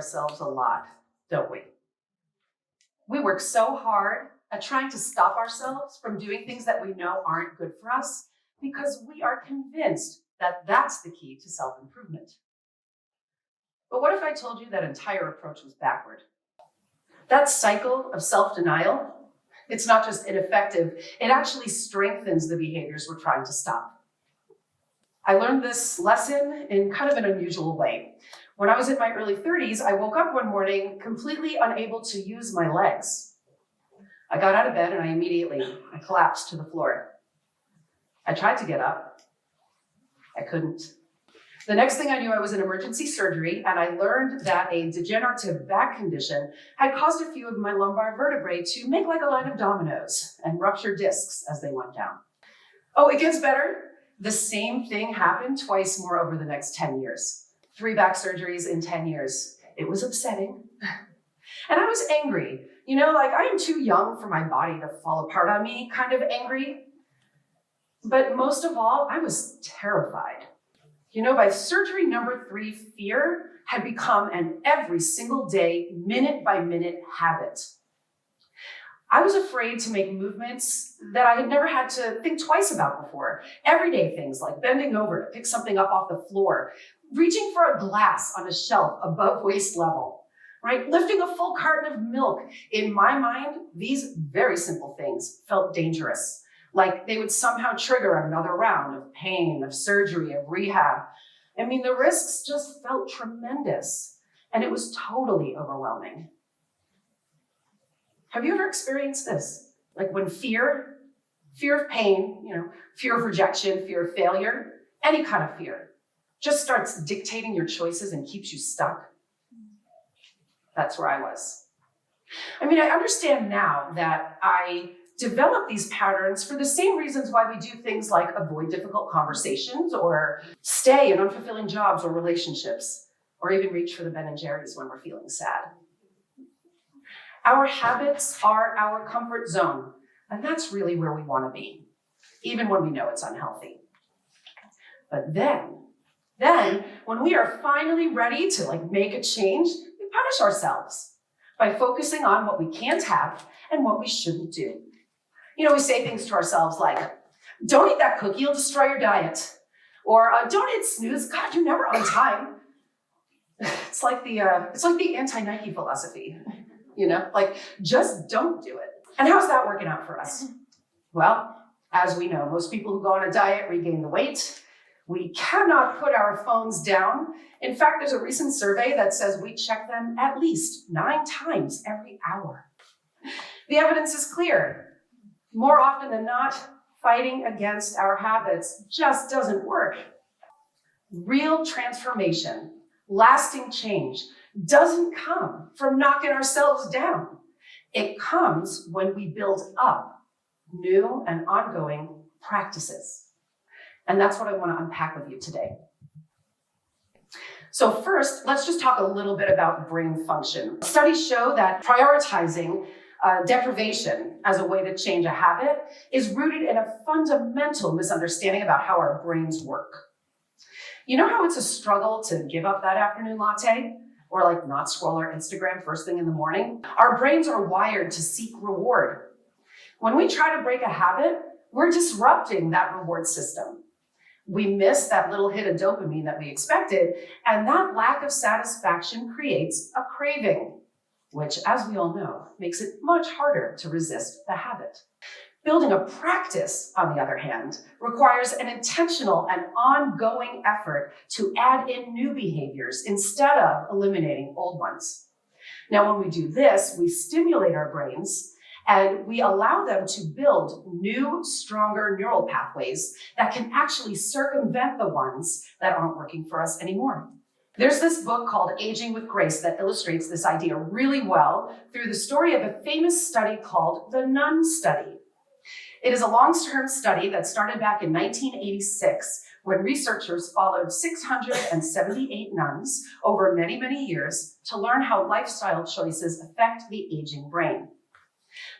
ourselves a lot, don't we? We work so hard at trying to stop ourselves from doing things that we know aren't good for us because we are convinced that that's the key to self-improvement. But what if I told you that entire approach was backward? That cycle of self-denial, it's not just ineffective, it actually strengthens the behaviors we're trying to stop. I learned this lesson in kind of an unusual way. When I was in my early 30s, I woke up one morning completely unable to use my legs. I got out of bed and I collapsed to the floor. I tried to get up. I couldn't. The next thing I knew, I was in emergency surgery, and I learned that a degenerative back condition had caused a few of my lumbar vertebrae to make like a line of dominoes and rupture discs as they went down. Oh, it gets better. The same thing happened twice more over the next 10 years. 3 back surgeries in 10 years. It was upsetting. And I was angry. Like I am too young for my body to fall apart on me, kind of angry. But most of all, I was terrified. By surgery number 3, fear had become an every single day, minute by minute habit. I was afraid to make movements that I had never had to think twice about before. Everyday things like bending over to pick something up off the floor, reaching for a glass on a shelf above waist level, right? Lifting a full carton of milk. In my mind, these very simple things felt dangerous. Like they would somehow trigger another round of pain, of surgery, of rehab. The risks just felt tremendous, and it was totally overwhelming. Have you ever experienced this? Like when fear of pain, fear of rejection, fear of failure, any kind of fear, just starts dictating your choices and keeps you stuck? That's where I was. I understand now that I develop these patterns for the same reasons why we do things like avoid difficult conversations or stay in unfulfilling jobs or relationships, or even reach for the Ben & Jerry's when we're feeling sad. Our habits are our comfort zone, and that's really where we want to be, even when we know it's unhealthy. But then when we are finally ready to make a change, we punish ourselves by focusing on what we can't have and what we shouldn't do. We say things to ourselves like, don't eat that cookie, you'll destroy your diet. Or don't hit snooze, God, you're never on time. It's like the anti-Nike philosophy, just don't do it. And how's that working out for us? Well, as we know, most people who go on a diet regain the weight. We cannot put our phones down. In fact, there's a recent survey that says we check them at least 9 times every hour. The evidence is clear. More often than not, fighting against our habits just doesn't work. Real transformation, lasting change, doesn't come from knocking ourselves down. It comes when we build up new and ongoing practices. And that's what I want to unpack with you today. So first, let's just talk a little bit about brain function. Studies show that prioritizing deprivation as a way to change a habit is rooted in a fundamental misunderstanding about how our brains work. You know how it's a struggle to give up that afternoon latte or not scroll our Instagram first thing in the morning? Our brains are wired to seek reward. When we try to break a habit, we're disrupting that reward system. We miss that little hit of dopamine that we expected, and that lack of satisfaction creates a craving, which, as we all know, makes it much harder to resist the habit. Building a practice, on the other hand, requires an intentional and ongoing effort to add in new behaviors instead of eliminating old ones. Now, when we do this, we stimulate our brains and we allow them to build new, stronger neural pathways that can actually circumvent the ones that aren't working for us anymore. There's this book called Aging with Grace that illustrates this idea really well through the story of a famous study called the Nun Study. It is a long-term study that started back in 1986 when researchers followed 678 nuns over many, many years to learn how lifestyle choices affect the aging brain.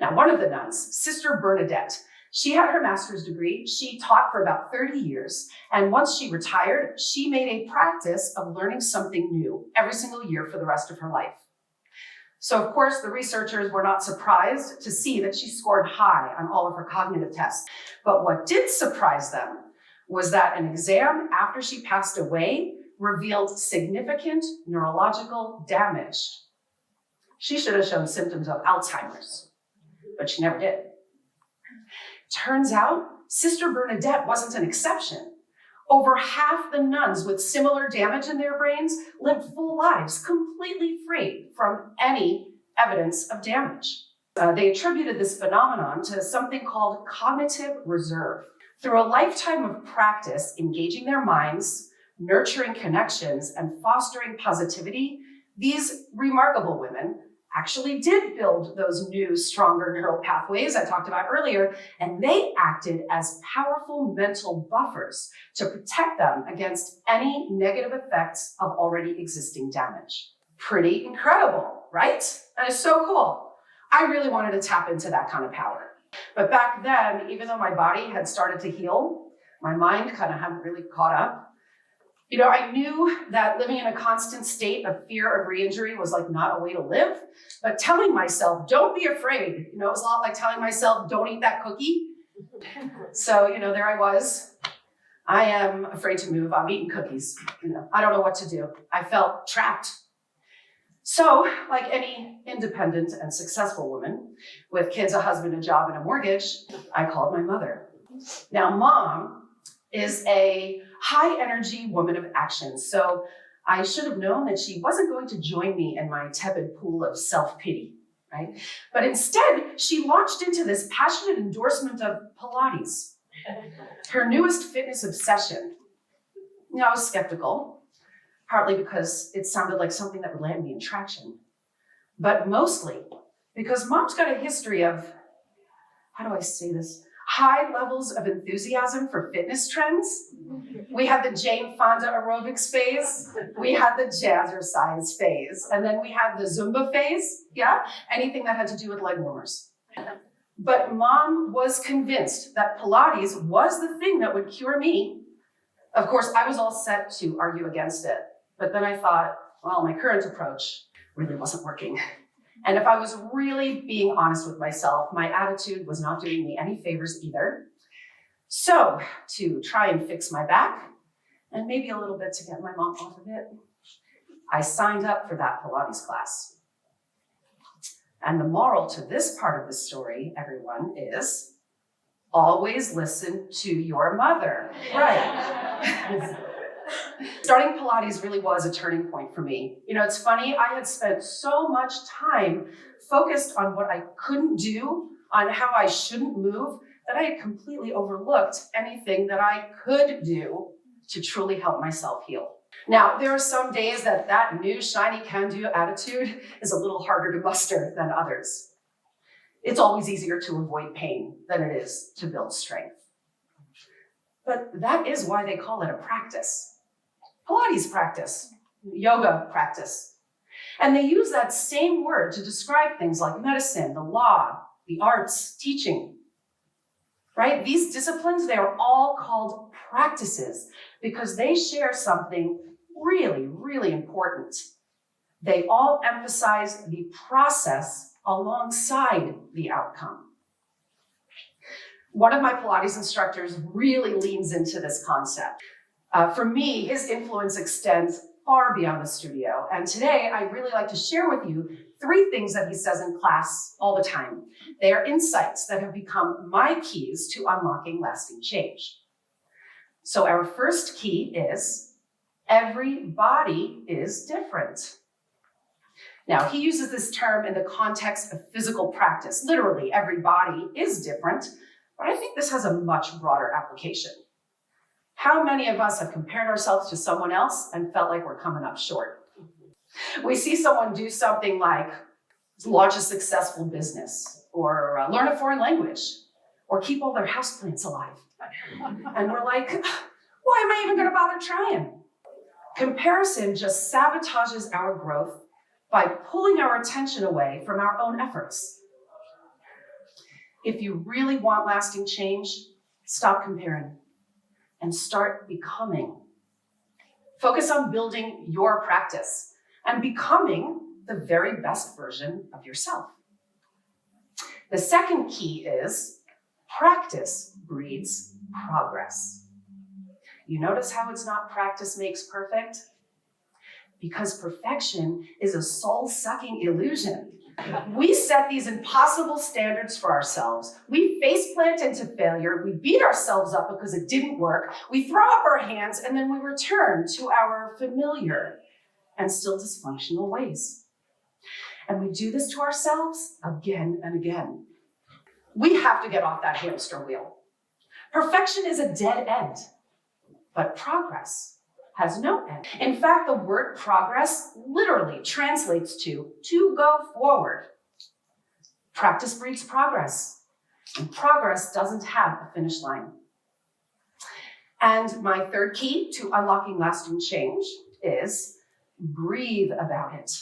Now, one of the nuns, Sister Bernadette, She had her master's degree. She taught for about 30 years. And once she retired, she made a practice of learning something new every single year for the rest of her life. So of course, the researchers were not surprised to see that she scored high on all of her cognitive tests. But what did surprise them was that an exam after she passed away revealed significant neurological damage. She should have shown symptoms of Alzheimer's, but she never did. Turns out, Sister Bernadette wasn't an exception. Over half the nuns with similar damage in their brains lived full lives, completely free from any evidence of damage. They attributed this phenomenon to something called cognitive reserve. Through a lifetime of practice, engaging their minds, nurturing connections, and fostering positivity, these remarkable women actually did build those new, stronger neural pathways I talked about earlier, and they acted as powerful mental buffers to protect them against any negative effects of already existing damage. Pretty incredible, right? And it's so cool. I really wanted to tap into that kind of power. But back then, even though my body had started to heal, my mind kind of hadn't really caught up. I knew that living in a constant state of fear of re-injury was like not a way to live, but telling myself, don't be afraid, it was a lot like telling myself, don't eat that cookie. So, there I was. I am afraid to move. I'm eating cookies. I don't know what to do. I felt trapped. So, like any independent and successful woman with kids, a husband, a job, and a mortgage, I called my mother. Now, Mom is a high energy woman of action. So I should have known that she wasn't going to join me in my tepid pool of self-pity, right? But instead, she launched into this passionate endorsement of Pilates, her newest fitness obsession. I was skeptical, partly because it sounded like something that would land me in traction, but mostly because Mom's got a history of, how do I say this? High levels of enthusiasm for fitness trends. We had the Jane Fonda aerobics phase. We had the jazzercise phase. And then we had the Zumba phase. Yeah, anything that had to do with leg warmers. But Mom was convinced that Pilates was the thing that would cure me. Of course, I was all set to argue against it. But then I thought, well, my current approach really wasn't working. And if I was really being honest with myself, my attitude was not doing me any favors either. So to try and fix my back, and maybe a little bit to get my mom off of it, I signed up for that Pilates class. And the moral to this part of the story, everyone, is always listen to your mother. Right. Starting Pilates really was a turning point for me. It's funny, I had spent so much time focused on what I couldn't do, on how I shouldn't move, that I had completely overlooked anything that I could do to truly help myself heal. Now, there are some days that new shiny can-do attitude is a little harder to muster than others. It's always easier to avoid pain than it is to build strength. But that is why they call it a practice. Pilates practice, yoga practice. And they use that same word to describe things like medicine, the law, the arts, teaching, right? These disciplines, they are all called practices because they share something really, really important. They all emphasize the process alongside the outcome. One of my Pilates instructors really leans into this concept. For me, his influence extends far beyond the studio. And today, I'd really like to share with you 3 things that he says in class all the time. They are insights that have become my keys to unlocking lasting change. So our first key is, every body is different. Now, he uses this term in the context of physical practice. Literally, every body is different, but I think this has a much broader application. How many of us have compared ourselves to someone else and felt like we're coming up short? We see someone do something like launch a successful business, or learn a foreign language, or keep all their houseplants alive. And we're like, why am I even going to bother trying? Comparison just sabotages our growth by pulling our attention away from our own efforts. If you really want lasting change, stop comparing and start becoming. Focus on building your practice and becoming the very best version of yourself. The second key is practice breeds progress. You notice how it's not practice makes perfect? Because perfection is a soul-sucking illusion. We set these impossible standards for ourselves. We faceplant into failure. We beat ourselves up because it didn't work. We throw up our hands, and then we return to our familiar and still dysfunctional ways. And we do this to ourselves again and again. We have to get off that hamster wheel. Perfection is a dead end, but progress has no end. In fact, the word progress literally translates to go forward. Practice breeds progress, and progress doesn't have a finish line. And my third key to unlocking lasting change is breathe about it.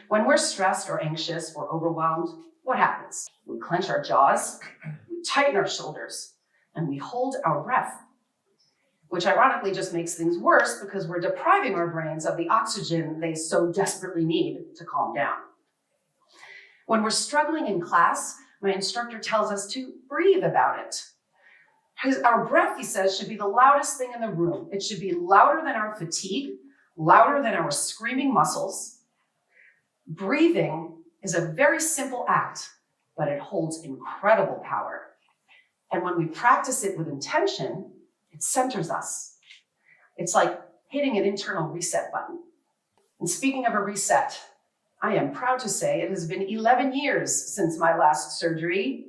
When we're stressed or anxious or overwhelmed, what happens? We clench our jaws, we tighten our shoulders, and we hold our breath, which ironically just makes things worse because we're depriving our brains of the oxygen they so desperately need to calm down. When we're struggling in class, my instructor tells us to breathe about it. Our breath, he says, should be the loudest thing in the room. It should be louder than our fatigue, louder than our screaming muscles. Breathing is a very simple act, but it holds incredible power. And when we practice it with intention, it centers us. It's like hitting an internal reset button. And speaking of a reset, I am proud to say it has been 11 years since my last surgery.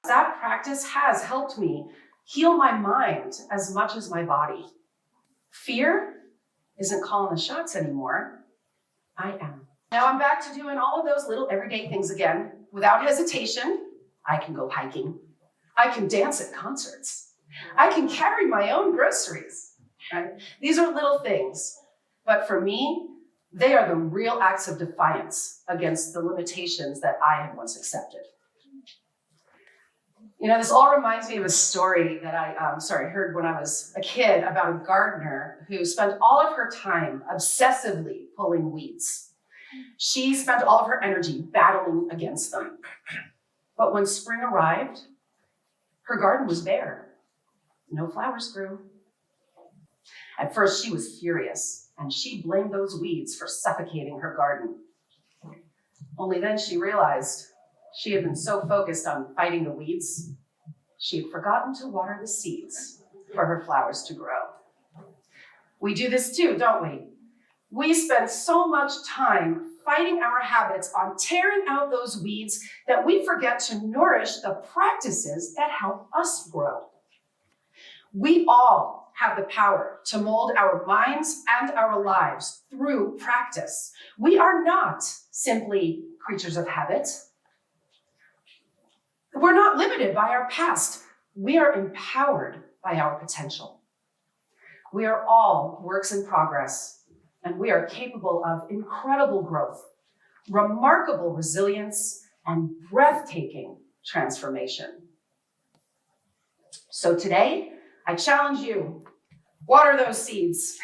That practice has helped me heal my mind as much as my body. Fear isn't calling the shots anymore. I am. Now I'm back to doing all of those little everyday things again. Without hesitation, I can go hiking. I can dance at concerts. I can carry my own groceries. Right? These are little things, but for me, they are the real acts of defiance against the limitations that I had once accepted. You know, this all reminds me of a story that I heard when I was a kid about a gardener who spent all of her time obsessively pulling weeds. She spent all of her energy battling against them. But when spring arrived, her garden was bare. No flowers grew. At first, she was furious, and she blamed those weeds for suffocating her garden. Only then she realized she had been so focused on fighting the weeds, she had forgotten to water the seeds for her flowers to grow. We do this too, don't we? We spend so much time fighting our habits on tearing out those weeds that we forget to nourish the practices that help us grow. We all have the power to mold our minds and our lives through practice. We are not simply creatures of habit. We're not limited by our past. We are empowered by our potential. We are all works in progress, and we are capable of incredible growth, remarkable resilience, and breathtaking transformation. So today, I challenge you, water those seeds.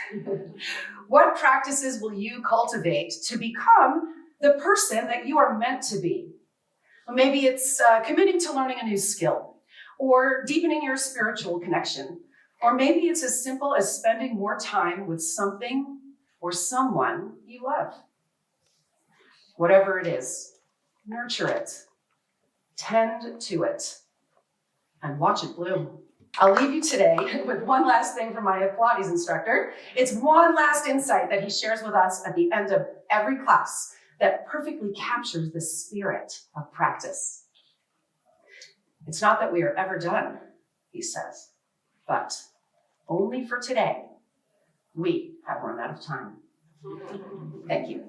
What practices will you cultivate to become the person that you are meant to be? Well, maybe it's committing to learning a new skill, or deepening your spiritual connection, or maybe it's as simple as spending more time with something or someone you love. Whatever it is, nurture it, tend to it, and watch it bloom. I'll leave you today with one last thing from my Pilates instructor. It's one last insight that he shares with us at the end of every class that perfectly captures the spirit of practice. It's not that we are ever done, he says, but only for today, we have run out of time. Thank you.